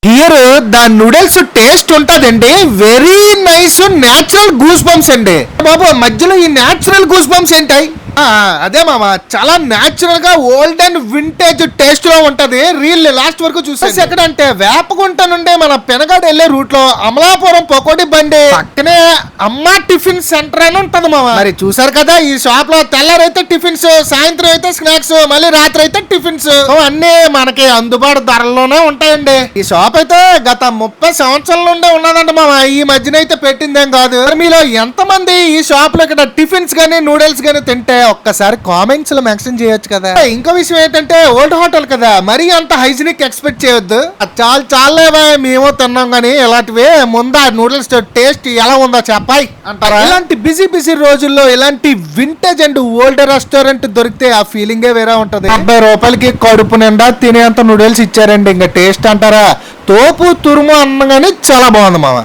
Here the noodles taste ఉంటదండి, very nice natural goose bumps అండి. బాబు మధ్యలో ఈ న్యాచురల్ గూస్ బంప్స్ ఏంటాయి? అదే మామ, చాలా న్యాచురల్ గా ఓల్డ్ అండ్ వింటేజ్ టేస్ట్ లో ఉంటది. రీల్ లాస్ట్ వరకు చూసేసి ఎక్కడంటే వేపగుంట నుండి మన పెనగాడు వెళ్లే రూట్ లో అమలాపురం పకోడీ బండి పక్కనే అమ్మ టిఫిన్ సెంటర్ అని ఉంటది మామ. మరి చూసారు కదా, ఈ షాప్ లో తెల్లారైతే టిఫిన్స్, సాయంత్రం అయితే స్నాక్స్, మళ్ళీ రాత్రి అయితే టిఫిన్స్ అన్ని మనకి అందుబాటు ధరల్లోనే ఉంటాయండి. ఈ షాప్ అయితే గత 30 సంవత్సరాల నుండే ఉన్నదండి మామ, ఈ మధ్యన అయితే పెట్టిందేం కాదు. మీలో ఎంత మంది ఈ షాప్ లో ఇక్కడ టిఫిన్స్ గానీ నూడిల్స్ గానీ తింటే ఒక్కసారి కామెంట్స్ లో మెన్షన్ చేయొచ్చు కదా. ఇంకో విషయం ఏంటంటే ఓల్డ్ హోటల్ కదా, మరీ అంత హైజీనిక్ ఎక్స్పెక్ట్ చేయొద్దు. చాలేవా మేము తిన్నాం గానీ ఇలాంటివి ముందా నూడిల్స్ టేస్ట్ ఎలా ఉందో చెప్పాయి అంటారా? ఇలాంటి బిజీ రోజుల్లో ఇలాంటి వింటేజ్ అండ్ ఓల్డ్ రెస్టారెంట్ దొరికితే ఆ ఫీలింగే వేరే ఉంటది. 70 రూపాయలకి కడుపు నిండా తినేంత నూడిల్స్ ఇచ్చారండి, ఇంకా టేస్ట్ అంటారా తోపు తురుము అన్నగానే చాలా బాగుంది మామ.